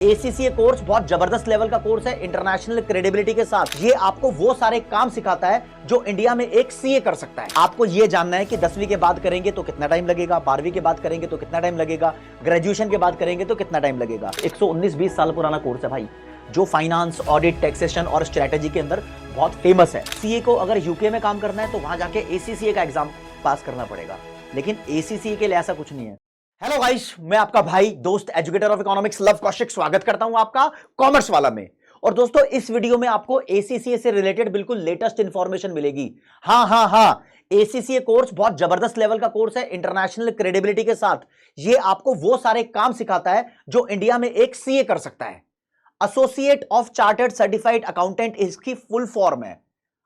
ACCA course बहुत जबरदस्त level का कोर्स है, इंटरनेशनल क्रेडिबिलिटी के साथ। ये आपको वो सारे काम सिखाता है जो इंडिया में एक सीए कर सकता है। आपको ये जानना है कि 10वीं के बाद करेंगे तो कितना टाइम लगेगा, 12वीं के बाद करेंगे तो कितना टाइम लगेगा, ग्रेजुएशन के बाद करेंगे तो कितना टाइम लगेगा। 119-20 साल पुराना कोर्स है भाई, जो फाइनेंस, ऑडिट, टैक्सेशन और स्ट्रेटेजी के अंदर बहुत फेमस है। सीए को अगर यूके में काम करना है तो वहां जाके ACCA का एग्जाम पास करना पड़ेगा, लेकिन ACCA के लिए ऐसा कुछ नहीं है। हेलो गाइस, मैं आपका भाई दोस्त educator of economics love Kaushik स्वागत करता हूं आपका कॉमर्स वाला में। और दोस्तों, इस वीडियो में आपको ACCA से रिलेटेड बिल्कुल लेटेस्ट इंफॉर्मेशन मिलेगी। हाँ, ACCA कोर्स बहुत जबरदस्त लेवल का कोर्स है, इंटरनेशनल क्रेडिबिलिटी के साथ। ये आपको वो सारे काम सिखाता है जो इंडिया में एक सीए कर सकता है। Associate of chartered certified accountant इसकी फुल फॉर्म है।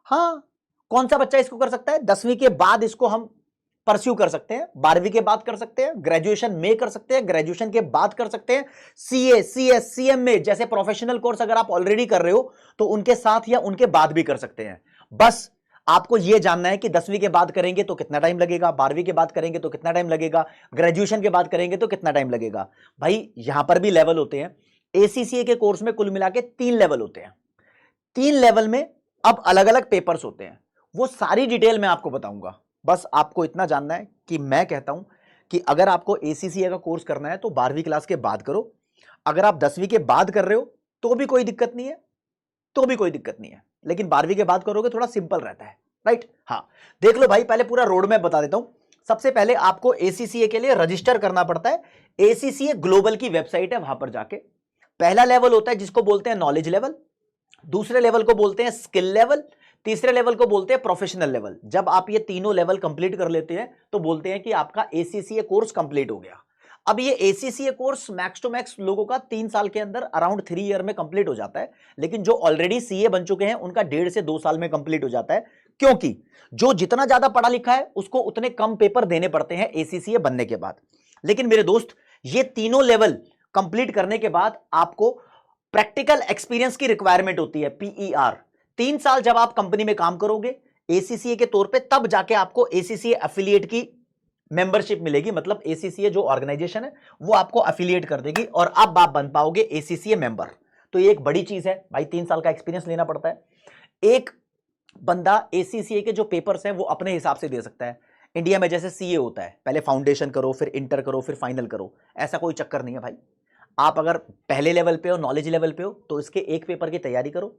हाँ, कौन सा बच्चा इसको कर सकता है? 10वीं के बाद इसको हम परस्यू कर सकते हैं, 12वीं के बाद कर सकते हैं, ग्रेजुएशन में कर सकते हैं, ग्रेजुएशन के बाद कर सकते हैं, सीए, सीएस, सीएमए जैसे प्रोफेशनल कोर्स अगर आप ऑलरेडी कर रहे हो तो उनके साथ या उनके बाद भी कर सकते हैं। बस आपको यह जानना है कि 10वीं के बाद करेंगे तो कितना टाइम लगेगा, 12वीं के बाद करेंगे तो कितना टाइम लगेगा, ग्रेजुएशन के बाद करेंगे तो कितना टाइम लगेगा। भाई यहां पर भी लेवल होते हैं। ACCA के कोर्स में कुल मिला के 3 लेवल होते हैं। 3 लेवल में अब अलग अलग पेपर्स होते हैं, वो सारी डिटेल मैं आपको बताऊंगा। बस आपको इतना जानना है कि मैं कहता हूं कि अगर आपको ACCA का कोर्स करना है तो 12वीं क्लास के बाद करो। अगर आप 10वीं के बाद कर रहे हो तो भी कोई दिक्कत नहीं है, लेकिन 12वीं के बाद करोगे थोड़ा सिंपल रहता है, राइट? हाँ, देख लो भाई, पहले पूरा रोड मैप बता देता हूं। सबसे पहले आपको ACCA के लिए रजिस्टर करना पड़ता है। ACCA ग्लोबल की वेबसाइट है, वहां पर जाके पहला लेवल होता है जिसको बोलते हैं नॉलेज लेवल, दूसरे लेवल को बोलते हैं स्किल लेवल, तीसरे लेवल को बोलते हैं प्रोफेशनल लेवल। जब आप ये तीनों लेवल कंप्लीट कर लेते हैं तो बोलते हैं कि आपका ACCA कोर्स कंप्लीट हो गया। अब ये ACCA course max to max लोगों का 3 साल के अंदर अराउंड 3 ईयर में कंप्लीट हो जाता है, लेकिन जो ऑलरेडी सीए बन चुके हैं उनका 1.5 से 2 साल में कंप्लीट हो जाता है, क्योंकि जो जितना ज्यादा पढ़ा लिखा है उसको उतने कम पेपर देने पड़ते हैं ACCA बनने के बाद। लेकिन मेरे दोस्त, ये तीनों लेवल कंप्लीट करने के बाद आपको प्रैक्टिकल एक्सपीरियंस की रिक्वायरमेंट होती है, PER। 3 साल जब आप कंपनी में काम करोगे ACCA के तौर पे, तब जाके आपको ACCA एफिलिएट की मेंबरशिप मिलेगी। मतलब ACCA जो ऑर्गेनाइजेशन है वो आपको एफिलिएट कर देगी और अब आप बन पाओगे ACCA मेंबर। तो ये एक बड़ी चीज है भाई, 3 साल का एक्सपीरियंस लेना पड़ता है। एक बंदा ACCA के जो पेपर्स हैं वो अपने हिसाब से दे सकता है। इंडिया में जैसे CA होता है, पहले फाउंडेशन करो, फिर इंटर करो, फिर फाइनल करो, ऐसा कोई चक्कर नहीं है भाई। आप अगर पहले लेवल पे हो, नॉलेज लेवल पे हो, तो इसके एक पेपर की तैयारी करो।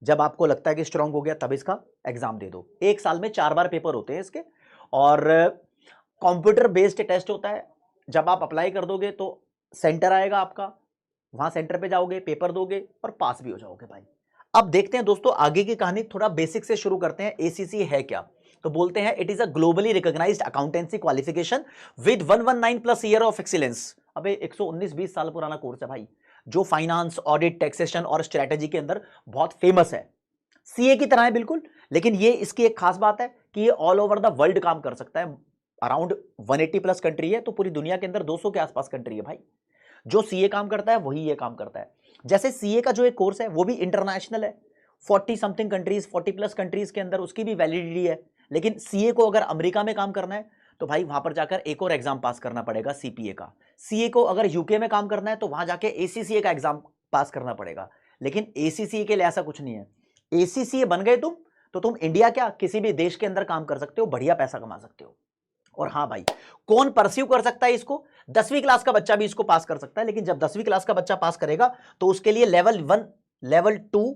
जब आपको लगता है कि स्ट्रांग हो गया तब इसका एग्जाम दे दो। 1 साल में 4 बार पेपर होते हैं इसके, और कंप्यूटर बेस्ड टेस्ट होता है। जब आप अप्लाई कर दोगे तो सेंटर आएगा आपका, वहां सेंटर पे जाओगे, पेपर दोगे और पास भी हो जाओगे भाई। अब देखते हैं दोस्तों आगे की कहानी, थोड़ा बेसिक से शुरू करते हैं। ACCA है क्या? तो बोलते हैं it is a globally recognised accountancy qualification with 119 plus year of excellence. अबे 119-20 साल पुराना कोर्स है भाई, जो फाइनेंस, ऑडिट, टैक्सेशन और स्ट्रेटेजी के अंदर बहुत फेमस है। सीए की तरह है बिल्कुल, लेकिन ये इसकी एक खास बात है कि ये ऑल ओवर द वर्ल्ड काम कर सकता है। अराउंड 180 प्लस कंट्री है, तो पूरी दुनिया के अंदर 200 के आसपास कंट्री है भाई। जो सीए काम करता है वही ये काम करता है। जैसे सीए का जो एक कोर्स है वो भी इंटरनेशनल है, 40 समथिंग कंट्रीज, 40 प्लस कंट्रीज के अंदर उसकी भी वैलिडिटी है। लेकिन सीए को अगर अमेरिका में काम करना है तो भाई वहां पर जाकर एक और एग्जाम पास करना पड़ेगा, CPA का। सीए को अगर यूके में काम करना है तो वहां जाके ACCA का एग्जाम पास करना पड़ेगा। लेकिन ACCA के लिए ऐसा कुछ नहीं है। ACCA बन गए तुम तो तुम इंडिया क्या किसी भी देश के अंदर काम कर सकते हो, बढ़िया पैसा कमा सकते हो। और हाँ भाई, कौन परस्यू कर सकता है इसको? 10वीं क्लास का बच्चा भी इसको पास कर सकता है, लेकिन जब 10वीं क्लास का बच्चा पास करेगा तो उसके लिए लेवल 1, लेवल 2,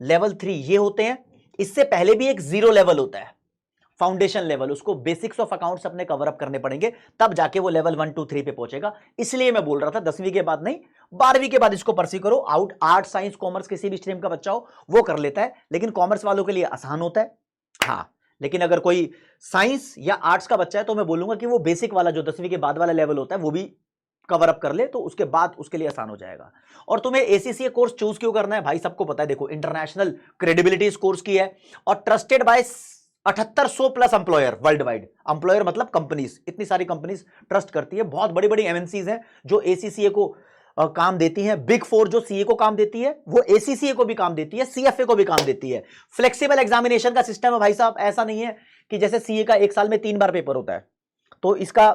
लेवल 3 ये होते हैं। इससे पहले भी एक 0 लेवल होता है, फाउंडेशन लेवल। उसको बेसिक्स ऑफ अकाउंट्स अपने कवर अप करने पड़ेंगे, तब जाके वो लेवल 1, 2, 3 पे पहुंचेगा। इसलिए मैं बोल रहा था 10वीं के बाद नहीं, 12वीं के बाद इसको परस्यू करो। आर्ट, साइंस, कॉमर्स किसी भी स्ट्रीम का बच्चा हो वो कर लेता है, लेकिन कॉमर्स वालों के लिए आसान होता है। हाँ, लेकिन अगर कोई साइंस या आर्ट्स का बच्चा है तो मैं बोलूंगा कि वो बेसिक वाला जो 10वीं के बाद वाला लेवल होता है वो भी कवर अप कर ले, तो उसके बाद उसके लिए आसान हो जाएगा। और तुम्हें ACCA कोर्स चूज क्यों करना है भाई? सबको पता है, देखो इंटरनेशनल क्रेडिबिलिटी इस कोर्स की है और trusted bye 7800 plus employer world wide. Employer मतलब कंपनीज, इतनी सारी कंपनीज ट्रस्ट करती है। बहुत बड़ी बड़ी MNCs हैं जो ACCA को काम देती हैं। बिग 4 जो CA को काम देती है वो ACCA को भी काम देती है, CFA को भी काम देती है। फ्लेक्सिबल एग्जामिनेशन का सिस्टम है भाई साहब, ऐसा नहीं है कि जैसे CA का 1 साल में 3 बार पेपर होता है तो इसका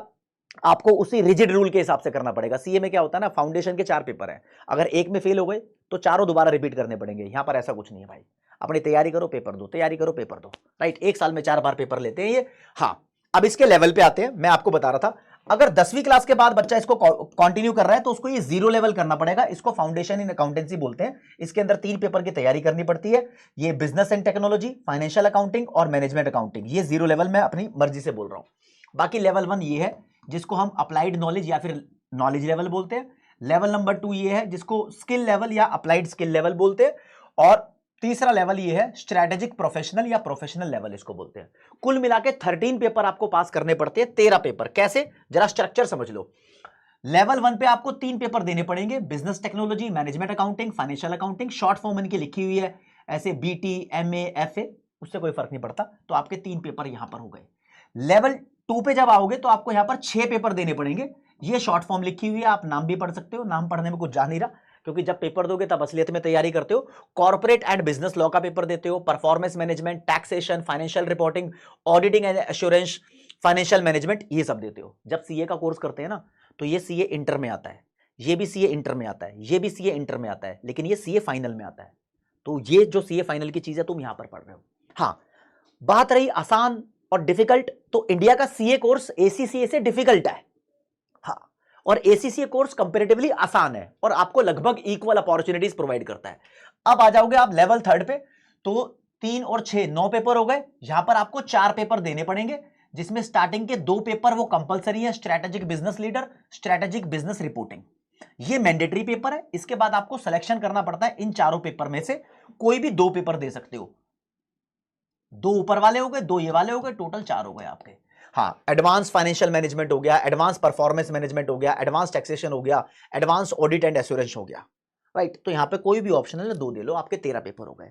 आपको उसी रिजिड रूल के हिसाब से करना पड़ेगा। सीए में क्या होता है ना, फाउंडेशन के 4 पेपर हैं, अगर एक में फेल हो गए तो चारों दोबारा रिपीट करने पड़ेंगे। यहां पर ऐसा कुछ नहीं है भाई, अपनी तैयारी करो पेपर दो, तैयारी करो पेपर दो, राइट। एक साल में 4 बार पेपर लेते हैं ये। हाँ, अब इसके लेवल पे आते हैं। मैं आपको बता रहा था, अगर 10वीं क्लास के बाद बच्चा इसको कंटिन्यू कर रहा है तो उसको ये 0 लेवल करना पड़ेगा। इसको फाउंडेशन इन अकाउंटेंसी बोलते हैं। इसके अंदर 3 पेपर की तैयारी करनी पड़ती है। ये business and technology, financial accounting और मैनेजमेंट अकाउंटिंग। ये 0 लेवल में अपनी मर्जी से बोल रहा हूं। बाकी लेवल 1 ये है जिसको हम अप्लाइड नॉलेज या फिर नॉलेज लेवल बोलते हैं। लेवल नंबर 2 ये है जिसको स्किल लेवल या अप्लाइड स्किल लेवल बोलते हैं। और तीसरा लेवल ये है स्ट्रेटेजिक प्रोफेशनल या प्रोफेशनल लेवल इसको बोलते हैं। कुल मिला के 13 पेपर आपको पास करने पड़ते हैं। 13 पेपर कैसे, जरा स्ट्रक्चर समझ लो। लेवल 1 पे आपको 3 पेपर देने पड़ेंगे, business technology, management accounting, financial accounting. Short form इनकी लिखी हुई है ऐसे, बीटी, एमए, एफए, उससे कोई फर्क नहीं पड़ता। तो आपके 3 पेपर यहां पर हो गए। लेवल 2 पे जब आओगे तो आपको यहां पर 6 पेपर देने पड़ेंगे। ये शॉर्ट फॉर्म लिखी हुई है, आप नाम भी पढ़ सकते हो। नाम पढ़ने में कुछ जा नहीं रहा, क्योंकि जब पेपर दोगे तब असलियत में तैयारी करते हो। कॉर्पोरेट एंड बिजनेस लॉ का पेपर देते हो, performance management, taxation, financial reporting, auditing and assurance, financial management, ये सब देते हो। जब सीए का कोर्स करते हैं ना तो ये सीए इंटर में आता है, ये भी सीए इंटर में आता है, ये भी सीए इंटर में आता है, लेकिन ये सीए फाइनल में आता है। तो ये जो सीए फाइनल की चीज है तुम यहां पर पढ़ रहे हो। हाँ, बात रही आसान और डिफिकल्ट, तो इंडिया का सीए कोर्स एसीसीए से डिफिकल्ट है। हाँ, और एसीसीए कोर्स कंपैरेटिवली आसान है और आपको लगभग इक्वल अपॉर्चुनिटीज प्रोवाइड करता है। अब आ जाओगे आप लेवल 3 पे, तो 3 और 6 9 पेपर हो गए। यहां पर आपको 4 पेपर देने पड़ेंगे, जिसमें स्टार्टिंग के 2 पेपर वो कंपलसरी है, strategic business leader, strategic business reporting. ये मैंडेटरी पेपर है। इसके बाद आपको सिलेक्शन करना पड़ता है इन चारों पेपर में से कोई भी 2 पेपर दे सकते हो। 2 ऊपर वाले हो गए, 2 ये वाले हो गए, टोटल 4 हो गए आपके। हाँ, एडवांस फाइनेंशियल मैनेजमेंट हो गया, एडवांस परफॉर्मेंस मैनेजमेंट हो गया, एडवांस टैक्सेशन हो गया, एडवांस ऑडिट एंड एश्योरेंस हो गया, राइट। तो यहां पे कोई भी ऑप्शनल है, 2 दे लो, आपके 13 पेपर हो गए।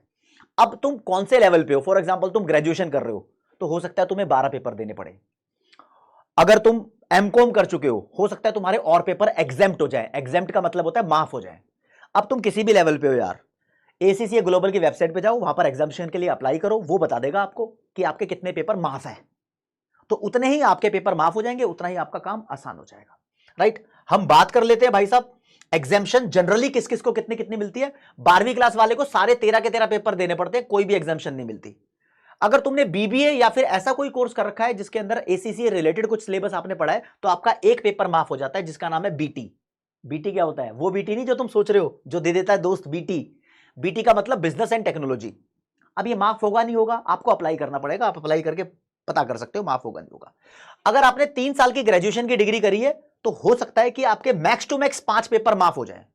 अब तुम कौन से लेवल पे हो, फॉर एग्जाम्पल तुम ग्रेजुएशन कर रहे हो तो हो सकता है तुम्हें 12 पेपर देने पड़े। अगर तुम एमकॉम कर चुके हो सकता है तुम्हारे और पेपर एग्जेम्प्ट हो जाए। एग्जेम्प्ट का मतलब होता है माफ हो जाए। अब तुम किसी भी लेवल पे हो यार, एसीसीए ग्लोबल की वेबसाइट पे जाओ, वहां पर एग्जामिनेशन के लिए अप्लाई करो, वो बता देगा आपको कि आपके कितने पेपर माफ है। तो उतने ही आपके पेपर माफ हो जाएंगे, उतना ही आपका काम आसान हो जाएगा, राइट। हम बात कर लेते हैं भाई साहब, एग्जामिनेशन जनरली किस किस को कितनी कितनी मिलती है। 12वीं क्लास वाले को सारे 13 के 13 पेपर देने पड़ते हैं, कोई भी एग्जामिनेशन नहीं मिलती। अगर तुमने बीबीए या फिर ऐसा कोई कोर्स कर रखा है जिसके अंदर एसीसीए रिलेटेड कुछ सिलेबस आपने पढ़ा है, तो आपका एक पेपर माफ हो जाता है, जिसका नाम है बीटी। बीटी क्या होता है? वो बीटी नहीं जो तुम सोच रहे हो, जो दे देता है दोस्त बीटी। बीटी का मतलब बिजनेस एंड टेक्नोलॉजी। अब ये माफ होगा नहीं होगा, आपको अप्लाई करना पड़ेगा। आप अप्लाई करके पता कर सकते हो माफ होगा नहीं होगा। अगर आपने 3 साल की ग्रेजुएशन की डिग्री करी है तो हो सकता है कि आपके मैक्स टू मैक्स 5 पेपर माफ हो जाए।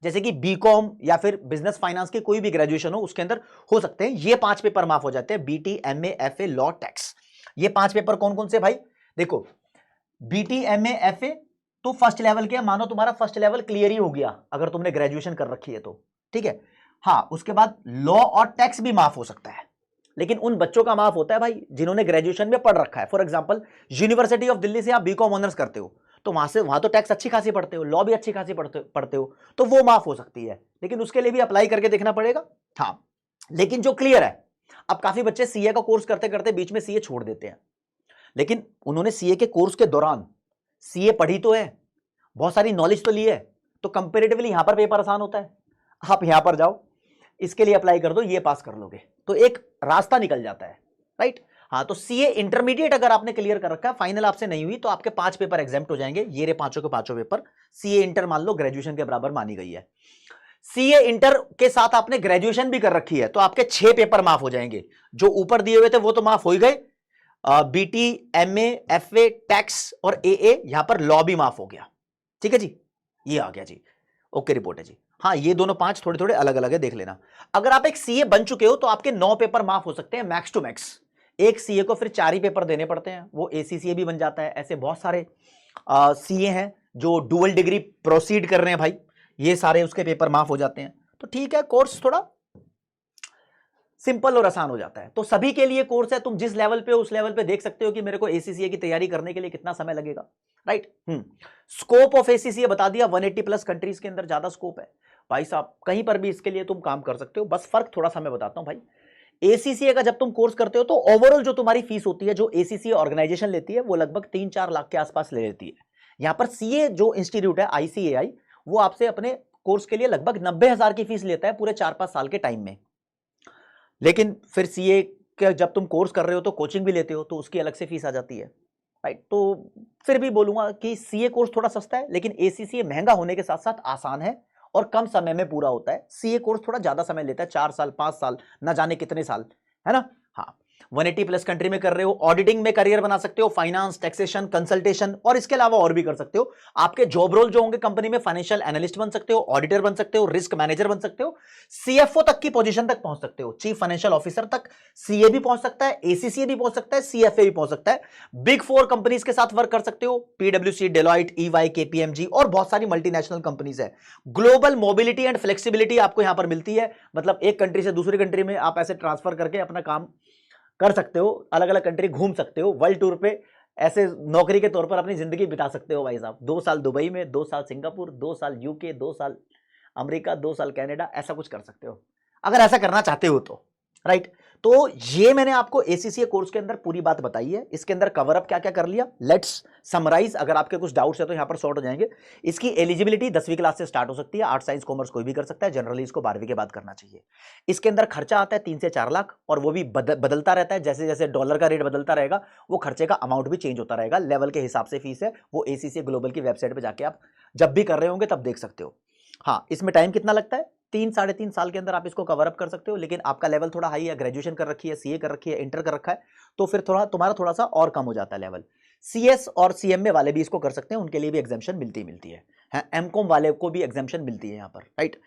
जैसे कि बीकॉम या फिर बिजनेस फाइनेंस की कोई भी ग्रेजुएशन हो, उसके अंदर हो सकते हैं ये 5 पेपर माफ हो जाते हैं, BT, MA, FA, law, tax. ये 5 पेपर कौन कौन से भाई? देखो, बीटी, एमए, एफए तो फर्स्ट लेवल के, मानो तुम्हारा फर्स्ट लेवल क्लियर ही हो गया अगर तुमने ग्रेजुएशन कर रखी है तो, ठीक है। हाँ, उसके बाद लॉ और टैक्स भी माफ हो सकता है, लेकिन उन बच्चों का माफ होता है भाई जिन्होंने ग्रेजुएशन में पढ़ रखा है। For example, university of Delhi से आप बीकॉम ऑनर्स करते हो तो वहां तो टैक्स अच्छी खासी पढ़ते हो, लॉ भी अच्छी खासी पढ़ते हो, तो वो माफ हो सकती है, लेकिन उसके लिए भी अप्लाई करके देखना पड़ेगा। हाँ, लेकिन जो क्लियर है, अब काफी बच्चे सीए का कोर्स करते करते बीच में सीए छोड़ देते हैं, लेकिन उन्होंने सीए के कोर्स के दौरान सीए पढ़ी तो है, बहुत सारी नॉलेज तो ली है, तो कंपेरेटिवली यहां पर पेपर आसान होता है। आप यहां पर जाओ, इसके लिए अप्लाई कर दो, ये पास कर लोगे तो एक रास्ता निकल जाता है, राइट। हाँ, तो सीए इंटरमीडिएट अगर आपने क्लियर कर रखा है, फाइनल आपसे नहीं हुई, तो आपके 5 पेपर एग्जाम्प्ट हो जाएंगे। ये रे पांचों के पांचों पेपर। सीए इंटर मान लो ग्रेजुएशन के बराबर मानी गई है। सीए इंटर के साथ आपने ग्रेजुएशन भी कर रखी है तो आपके 6 पेपर माफ हो जाएंगे। जो ऊपर दिए हुए थे वो तो माफ हो ही गए, बीटी, एमए, एफए, टैक्स और एए, यहां पर लॉ भी माफ हो गया, ठीक है जी। ये आ गया जी, ओके रिपोर्ट है जी। हाँ, ये दोनों 5 थोड़े थोड़े अलग अलग है, देख लेना। अगर आप एक सीए बन चुके हो तो आपके 9 पेपर माफ हो सकते हैं मैक्स टू मैक्स। एक सीए को फिर 4 ही पेपर देने पड़ते हैं, वो एसीसीए भी बन जाता है। ऐसे बहुत सारे सीए हैं जो डुअल डिग्री प्रोसीड कर रहे हैं भाई, ये सारे उसके पेपर माफ हो जाते हैं। तो ठीक है, कोर्स थोड़ा सिंपल और आसान हो जाता है। तो सभी के लिए कोर्स है, तुम जिस लेवल पे हो उस लेवल पे देख सकते हो कि मेरे को एसीसीए की तैयारी करने के लिए कितना समय लगेगा, राइट। स्कोप ऑफ एसीसीए बता दिया, 180 प्लस कंट्रीज के अंदर ज्यादा स्कोप है भाई साहब, कहीं पर भी इसके लिए तुम काम कर सकते हो। बस फर्क थोड़ा सा मैं बताता हूं भाई, एसीसीए का जब तुम कोर्स करते हो तो ओवरऑल जो तुम्हारी फीस होती है, जो एसीसीए ऑर्गेनाइजेशन लेती है, वो लगभग 3-4 लाख के आसपास ले लेती है। यहां पर सीए जो इंस्टीट्यूट है आईसीएआई, वो आपसे अपने कोर्स के लिए लगभग 90,000 की फीस लेता है पूरे 4-5 साल के टाइम में। लेकिन फिर सीए का जब तुम कोर्स कर रहे हो तो कोचिंग भी लेते हो, तो उसकी अलग से फीस आ जाती है, राइट। तो फिर भी बोलूंगा कि सीए कोर्स थोड़ा सस्ता है, लेकिन एसीसीए महंगा होने के साथ साथ आसान है और कम समय में पूरा होता है। सीए कोर्स थोड़ा ज्यादा समय लेता है, 4 साल 5 साल, ना जाने कितने साल, है ना। हाँ, 180 प्लस कंट्री में कर रहे हो, ऑडिटिंग में करियर बना सकते हो, फाइनेंस, टैक्सेशन, कंसल्टेशन, और इसके अलावा और भी कर सकते हो। आपके जॉब रोल जो होंगे कंपनी में, फाइनेंशियल एनालिस्ट बन सकते हो, ऑडिटर बन सकते हो, रिस्क मैनेजर बन सकते हो, सीएफओ तक की पोजीशन तक पहुंच सकते हो, चीफ फाइनेंशियल ऑफिसर तक। सीए भी पहुंच सकता है, एसीसीए भी पहुंच सकता है, सीएफए भी पहुंच सकता है। बिग 4 कंपनीज के साथ वर्क कर सकते हो, पीडब्ल्यूसी, डेलॉइट, ईवाई, केपीएमजी और बहुत सारी मल्टीनेशनल कंपनीज है। ग्लोबल मोबिलिटी एंड फ्लेक्सिबिलिटी आपको यहां पर मिलती है, मतलब एक कंट्री से दूसरी कंट्री में आप ऐसे ट्रांसफर करके अपना काम कर सकते हो, अलग अलग कंट्री घूम सकते हो, वर्ल्ड टूर पे ऐसे नौकरी के तौर पर अपनी जिंदगी बिता सकते हो भाई साहब। 2 साल दुबई में, 2 साल सिंगापुर, 2 साल यूके, 2 साल अमेरिका, 2 साल कनाडा, ऐसा कुछ कर सकते हो अगर ऐसा करना चाहते हो तो, राइट। तो ये मैंने आपको एसीसीए कोर्स के अंदर पूरी बात बताई है। इसके अंदर कवर अप क्या क्या कर लिया, लेट्स समराइज। अगर आपके कुछ डाउट्स है तो यहां पर सॉर्ट हो जाएंगे। इसकी एलिजिबिलिटी 10वीं क्लास से स्टार्ट हो सकती है, आर्ट साइंस कॉमर्स कोई भी कर सकता है, जनरली इसको 12वीं के बाद करना चाहिए। इसके अंदर खर्चा आता है 3 से 4 लाख, और वो भी बदलता रहता है, जैसे जैसे डॉलर का रेट बदलता रहेगा वो खर्चे का अमाउंट भी चेंज होता रहेगा, लेवल के हिसाब से फीस है। वो एसीसीए ग्लोबल की वेबसाइट पर जाके आप जब भी कर रहे होंगे तब देख सकते हो। हाँ, इसमें टाइम कितना लगता है, 3-3.5 साल के अंदर आप इसको कवर अप कर सकते हो। लेकिन आपका लेवल थोड़ा हाई है, ग्रेजुएशन कर रखी है, सीए कर रखी है, इंटर कर रखा है, तो फिर तुम्हारा थोड़ा सा और कम हो जाता है लेवल। सीएस और सीएमए वाले भी इसको कर सकते हैं, उनके लिए भी एग्जाम्शन मिलती है। एमकॉम वाले को भी एग्जाम्शन मिलती है यहाँ पर, राइट।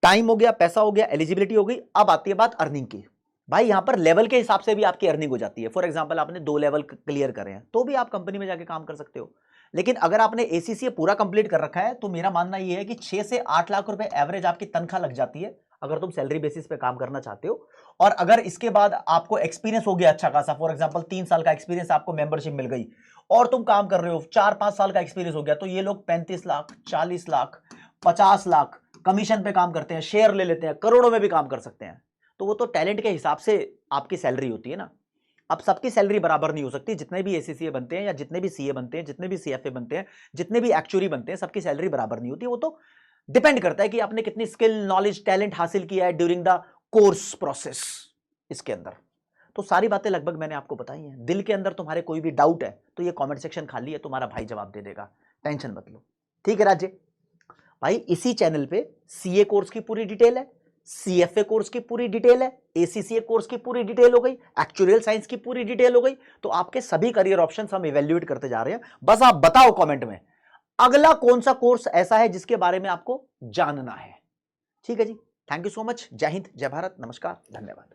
टाइम हो गया, पैसा हो गया, एलिजिबिलिटी हो गई। अब आती है बात अर्निंग की। भाई यहां पर लेवल के हिसाब से भी आपकी अर्निंग हो जाती है। फॉर एग्जांपल आपने 2 लेवल क्लियर करे हैं तो भी आप कंपनी में जाके काम कर सकते हो। लेकिन अगर आपने एसीसीए पूरा कंप्लीट कर रखा है तो मेरा मानना यह है कि 6 से 8 लाख रुपए एवरेज आपकी तनख्वाह लग जाती है, अगर तुम सैलरी बेसिस पे काम करना चाहते हो। और अगर इसके बाद आपको एक्सपीरियंस हो गया अच्छा खासा, फॉर एग्जांपल 3 साल का एक्सपीरियंस, आपको मेंबरशिप मिल गई और तुम काम कर रहे हो, 4-5 साल का एक्सपीरियंस हो गया, तो ये लोग 35 लाख, 40 लाख, 50 लाख कमीशन पे काम करते हैं, शेयर ले लेते हैं, करोड़ों में भी काम कर सकते हैं। तो वो तो टैलेंट के हिसाब से आपकी सैलरी होती है ना। अब सबकी सैलरी बराबर नहीं हो सकती। जितने भी एसीसीए बनते हैं या जितने भी सीए बनते हैं, जितने भी सीएफए बनते हैं, जितने भी एक्चुअरी बनते हैं, सबकी सैलरी बराबर नहीं होती। वो तो डिपेंड करता है कि आपने कितनी स्किल, नॉलेज, टैलेंट हासिल किया है ड्यूरिंग द कोर्स प्रोसेस इसके अंदर। तो सारी बातें लगभग मैंने आपको बताई हैं। दिल के अंदर तुम्हारे कोई भी डाउट है तो ये कमेंट सेक्शन खाली है, तुम्हारा भाई जवाब दे देगा, टेंशन मत लो। ठीक है राजे भाई, इसी चैनल पे सीए कोर्स की पूरी डिटेल है, सीएफए कोर्स की पूरी डिटेल है, एसीसीए कोर्स की पूरी डिटेल हो गई, एक्चुअल साइंस की पूरी डिटेल हो गई। तो आपके सभी करियर ऑप्शंस हम इवैल्यूएट करते जा रहे हैं। बस आप बताओ कमेंट में अगला कौन सा कोर्स ऐसा है जिसके बारे में आपको जानना है। ठीक है जी, थैंक यू सो मच। जय हिंद, जय भारत, नमस्कार, धन्यवाद।